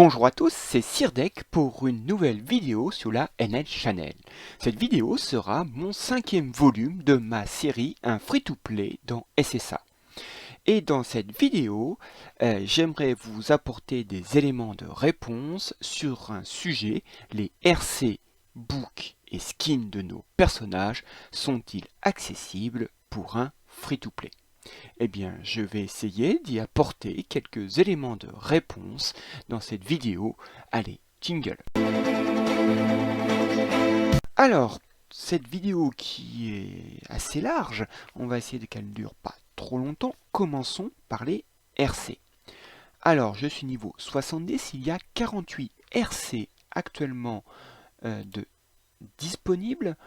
Bonjour à tous, c'est Sirdek pour une nouvelle vidéo sur la NL Channel. Cette vidéo sera mon cinquième volume de ma série Un free-to-play dans SSA. Et dans cette vidéo, j'aimerais vous apporter des éléments de réponse sur un sujet: les RC, books et skins de nos personnages sont-ils accessibles pour un free-to-play? Eh bien, je vais essayer d'y apporter quelques éléments de réponse dans cette vidéo. Allez, jingle. Alors, cette vidéo qui est assez large, on va essayer qu'elle ne dure pas trop longtemps. Commençons par les RC. Alors, je suis niveau 70, il y a 48 RC actuellement de disponibles.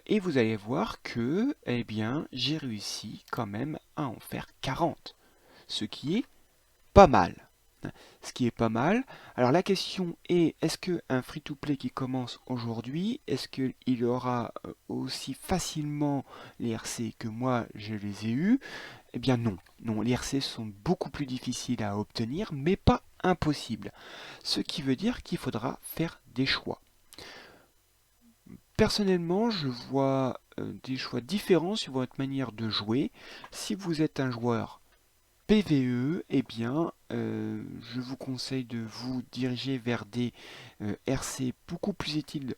Et vous allez voir que, eh bien, j'ai réussi quand même à en faire 40, ce qui est pas mal. Ce qui est pas mal. Alors la question est, est-ce qu'un free-to-play qui commence aujourd'hui, est-ce qu'il aura aussi facilement les RC que moi je les ai eus? Eh bien non. Non, les RC sont beaucoup plus difficiles à obtenir, mais pas impossibles. Ce qui veut dire qu'il faudra faire des choix. Personnellement, je vois des choix différents sur votre manière de jouer. Si vous êtes un joueur PvE, eh bien, je vous conseille de vous diriger vers des RC beaucoup plus utiles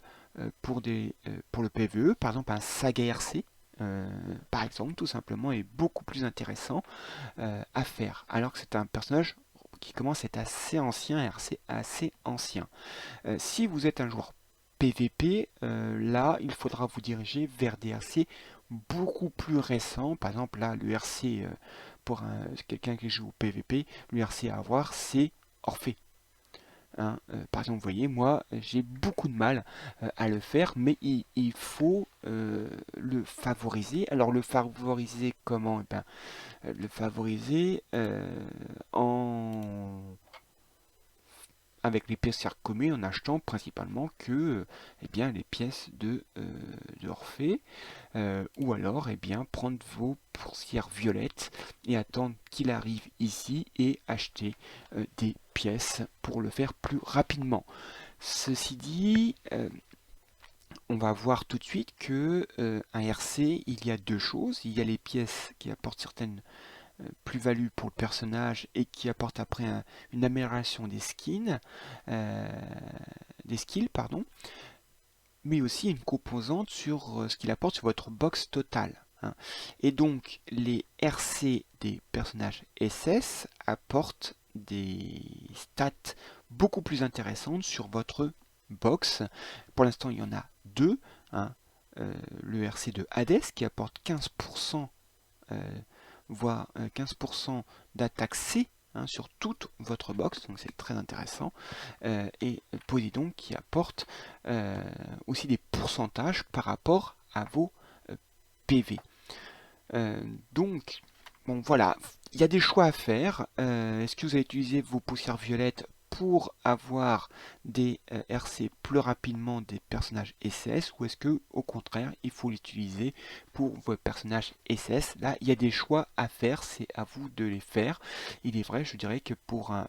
pour le PvE. Par exemple, un Saga RC, par exemple, tout simplement, est beaucoup plus intéressant à faire. Alors que c'est un personnage qui commence à être assez ancien, RC assez ancien. Si vous êtes un joueur PVP, là, il faudra vous diriger vers des RC beaucoup plus récents. Par exemple, là, le RC pour quelqu'un qui joue au PVP, le RC à avoir, c'est Orphée. Hein, par exemple, vous voyez, moi, j'ai beaucoup de mal à le faire, mais il faut le favoriser. Alors, le favoriser comment? Eh ben, le favoriser avec les pièces communes en achetant principalement que eh bien, les pièces de Orphée, ou alors eh bien, prendre vos poussières violettes et attendre qu'il arrive ici et acheter des pièces pour le faire plus rapidement. Ceci dit, on va voir tout de suite que un RC, il y a deux choses. Il y a les pièces qui apportent certaines plus-value pour le personnage et qui apporte après une amélioration des skins, des skills, pardon, mais aussi une composante sur ce qu'il apporte sur votre box totale. Hein. Et donc les RC des personnages SS apportent des stats beaucoup plus intéressantes sur votre box. Pour l'instant, il y en a deux. Hein. Le RC de Hades qui apporte 15% voire 15% d'attaque C, hein, sur toute votre box, donc c'est très intéressant, et Poséidon qui apporte aussi des pourcentages par rapport à vos PV. Donc, bon voilà, il y a des choix à faire. Est-ce que vous allez utiliser vos poussières violettes pour avoir des RC plus rapidement des personnages SS, ou est-ce que au contraire il faut l'utiliser pour vos personnages SS? Là il y a des choix à faire, c'est à vous de les faire. Il est vrai, je dirais que pour un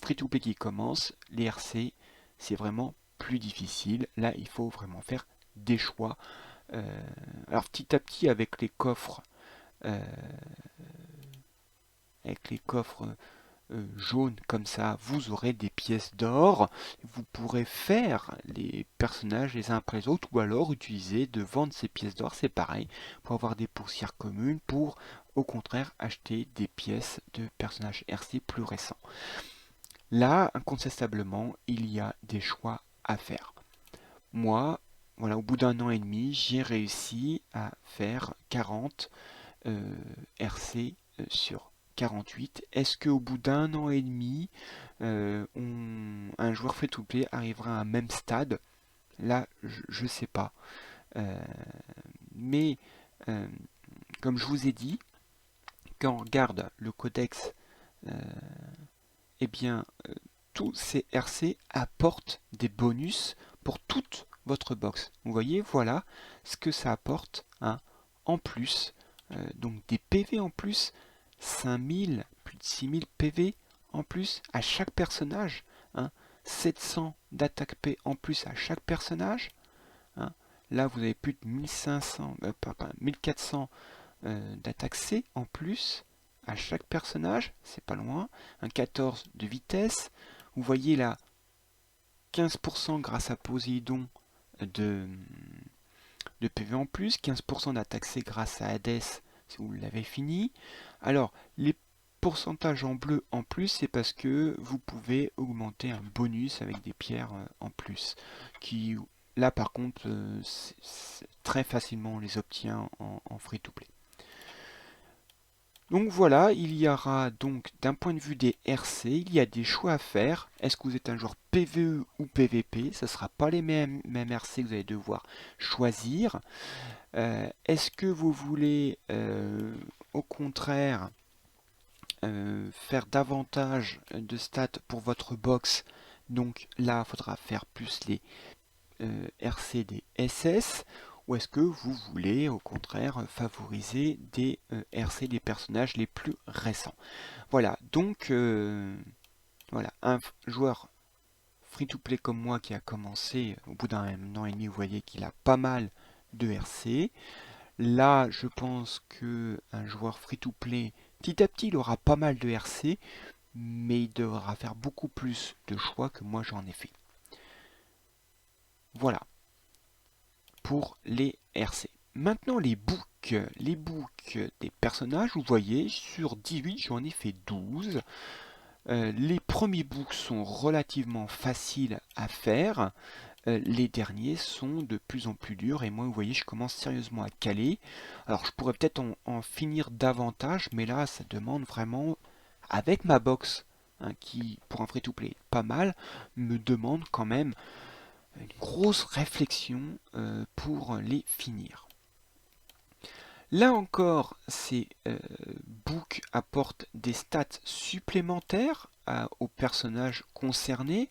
free-to-play qui commence, les RC c'est vraiment plus difficile. Là il faut vraiment faire des choix. Alors petit à petit euh, avec les coffres jaunes comme ça, vous aurez des pièces d'or. Vous pourrez faire les personnages les uns après les autres, ou alors utiliser de vendre ces pièces d'or, c'est pareil, pour avoir des poussières communes, pour au contraire acheter des pièces de personnages RC plus récents. Là, incontestablement, il y a des choix à faire. Moi, voilà, au bout d'un an et demi, j'ai réussi à faire 40 RC sur 48. Est-ce qu'au bout d'un an et demi, un joueur free-to-play arrivera à un même stade? Là, je ne sais pas. Euh, mais, euh, comme je vous ai dit, quand on regarde le codex, euh, eh bien, tous ces RC apportent des bonus pour toute votre box. Vous voyez, voilà ce que ça apporte, hein, en plus. Donc des PV en plus, 5000, plus de 6000 PV en plus à chaque personnage. Hein. 700 d'attaque P en plus à chaque personnage. Hein. Là, vous avez plus de 1500, 1400 d'attaque C en plus à chaque personnage, c'est pas loin. Un 14 de vitesse. Vous voyez là, 15% grâce à Poséidon de PV en plus, 15% d'attaque C grâce à Hades si vous l'avez fini. Alors, les pourcentages en bleu en plus, c'est parce que vous pouvez augmenter un bonus avec des pierres en plus. Qui, là par contre, très facilement on les obtient en free-to-play. Donc voilà, il y aura donc d'un point de vue des RC, il y a des choix à faire. Est-ce que vous êtes un joueur PvE ou PvP? Ce ne sera pas les mêmes RC que vous allez devoir choisir. Est-ce que vous voulez au contraire faire davantage de stats pour votre box? Donc là, il faudra faire plus les RC des SS. Ou est-ce que vous voulez au contraire favoriser des RC des personnages les plus récents? Voilà, donc voilà, un joueur free-to-play comme moi qui a commencé au bout d'un an et demi, vous voyez qu'il a pas mal de RC. Là, je pense que un joueur free-to-play, petit à petit, il aura pas mal de RC, mais il devra faire beaucoup plus de choix que moi j'en ai fait. Voilà pour les RC. Maintenant les books des personnages, vous voyez, sur 18 j'en ai fait 12. Les premiers books sont relativement faciles à faire. Les derniers sont de plus en plus durs et moi vous voyez je commence sérieusement à caler. Alors je pourrais peut-être en finir davantage, mais là ça demande vraiment, avec ma box hein, qui pour un free-to-play pas mal, me demande quand même une grosse réflexion pour les finir. Là encore, ces books apportent des stats supplémentaires aux personnages concernés.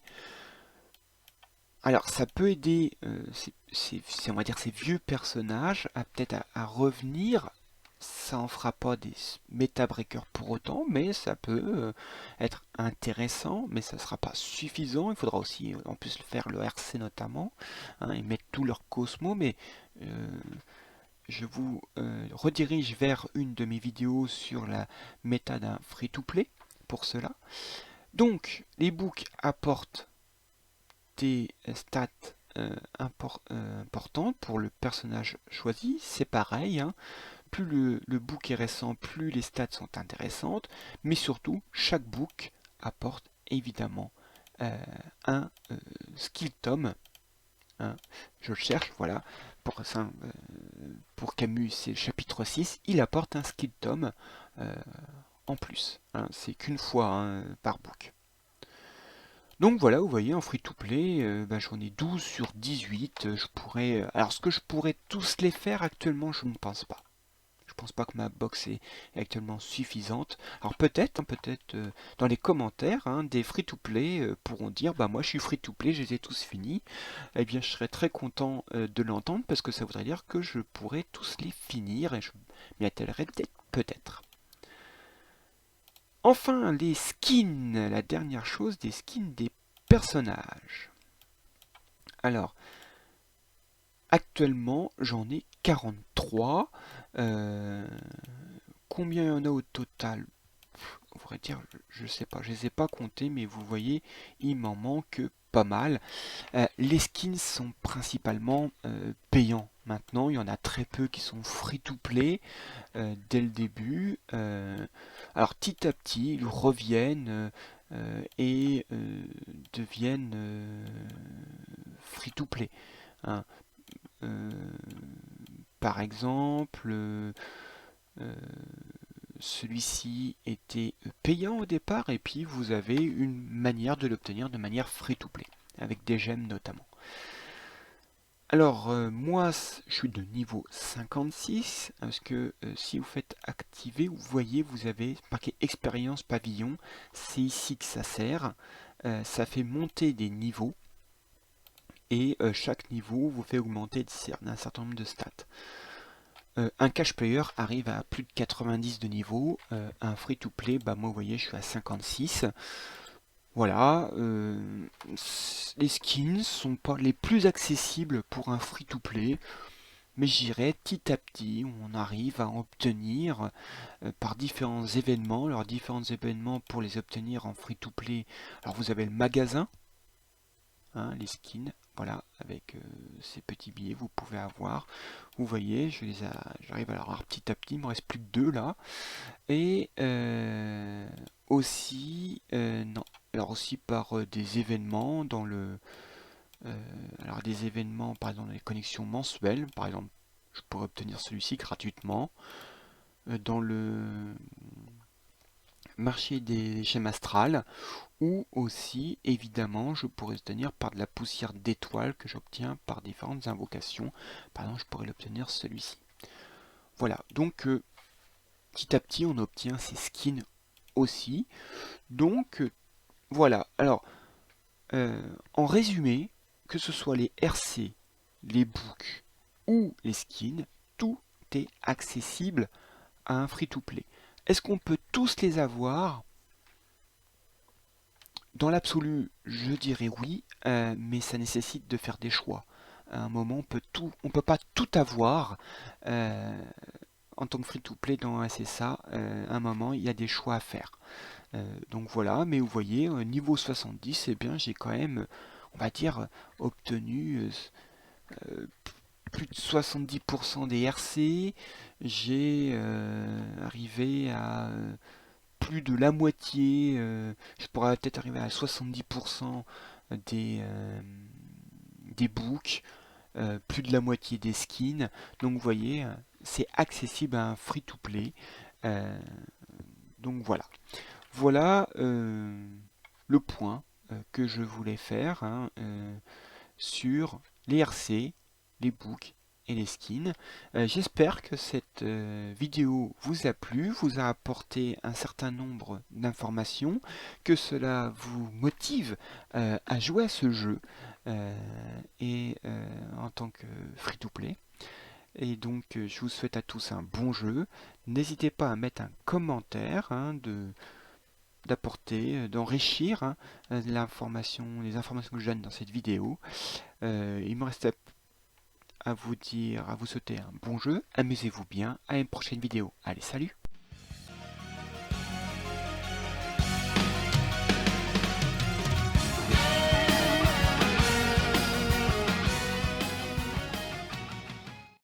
Alors ça peut aider on va dire ces vieux personnages à peut-être à revenir. Ça en fera pas des méta breakers pour autant, mais ça peut être intéressant, mais ça ne sera pas suffisant. Il faudra aussi en plus faire le RC notamment, hein, et mettre tout leur cosmo, mais je vous redirige vers une de mes vidéos sur la méta d'un free-to-play pour cela. Donc, les books apportent des stats importantes pour le personnage choisi. C'est pareil, hein. Plus le book est récent, plus les stats sont intéressantes. Mais surtout, chaque book apporte évidemment un skill tome. Hein. Je le cherche, voilà. Pour Camus, c'est le chapitre 6. Il apporte un skill tome en plus. Hein. C'est qu'une fois hein, par book. Donc voilà, vous voyez, en free-to-play, j'en ai 12 sur 18. Je pourrais, alors, est-ce que je pourrais tous les faire actuellement? Je ne pense pas. Je pense pas que ma box est actuellement suffisante. Alors peut-être, dans les commentaires, hein, des free-to-play pourront dire, bah moi je suis free-to-play, je les ai tous finis. Eh bien, je serais très content de l'entendre parce que ça voudrait dire que je pourrais tous les finir et je m'y attellerai peut-être. Enfin, les skins, la dernière chose, des skins des personnages. Alors, actuellement, j'en ai 43. Combien il y en a au total? On pourrait dire, je sais pas, je les ai pas comptés, mais vous voyez, il m'en manque pas mal. Les skins sont principalement payants. Maintenant, il y en a très peu qui sont free-to-play dès le début. Alors petit à petit, ils reviennent et deviennent free-to-play. Hein. Par exemple, celui-ci était payant au départ et puis vous avez une manière de l'obtenir de manière free-to-play, avec des gemmes notamment. Alors, moi, je suis de niveau 56, parce que si vous faites activer, vous voyez, vous avez marqué expérience pavillon, c'est ici que ça sert. Ça fait monter des niveaux, et chaque niveau vous fait augmenter d'un certain nombre de stats. Un cash player arrive à plus de 90 de niveau, un free to play, bah moi vous voyez je suis à 56. Voilà, les skins sont pas les plus accessibles pour un free-to-play, mais j'irai petit à petit, on arrive à obtenir par différents événements. Alors différents événements pour les obtenir en free-to-play. Alors vous avez le magasin, hein, les skins, voilà, avec ces petits billets vous pouvez avoir. Vous voyez, j'arrive à les avoir petit à petit, il me reste plus que deux là. Et aussi, non, alors aussi par des événements dans alors des événements par exemple dans les connexions mensuelles, par exemple, je pourrais obtenir celui-ci gratuitement. Dans le marché des gemmes astrales, ou aussi évidemment je pourrais obtenir par de la poussière d'étoiles que j'obtiens par différentes invocations. Par exemple, je pourrais l'obtenir celui-ci. Voilà, donc petit à petit on obtient ces skins aussi. Donc voilà, alors en résumé, que ce soit les RC, les books ou les skins, tout est accessible à un free-to-play. Est-ce qu'on peut tous les avoir? Dans l'absolu, je dirais oui, mais ça nécessite de faire des choix. À un moment, on peut pas tout avoir euh, en tant que free-to-play dans SSA. À un moment, il y a des choix à faire. Donc voilà, mais vous voyez, niveau 70, eh bien, j'ai quand même, on va dire, obtenu plus de 70% des RC. J'ai arrivé à plus de la moitié, je pourrais peut-être arriver à 70% des books, plus de la moitié des skins. Donc vous voyez, c'est accessible à un free-to-play. Euh, donc voilà. Voilà le point que je voulais faire, hein, sur les RC, les books et les skins. J'espère que cette vidéo vous a plu, vous a apporté un certain nombre d'informations, que cela vous motive à jouer à ce jeu et en tant que free-to-play. Et donc je vous souhaite à tous un bon jeu. N'hésitez pas à mettre un commentaire, hein, d'apporter, d'enrichir, hein, les informations que je donne dans cette vidéo. Il me reste à vous dire, à vous souhaiter un bon jeu, amusez-vous bien, à une prochaine vidéo. Allez, salut!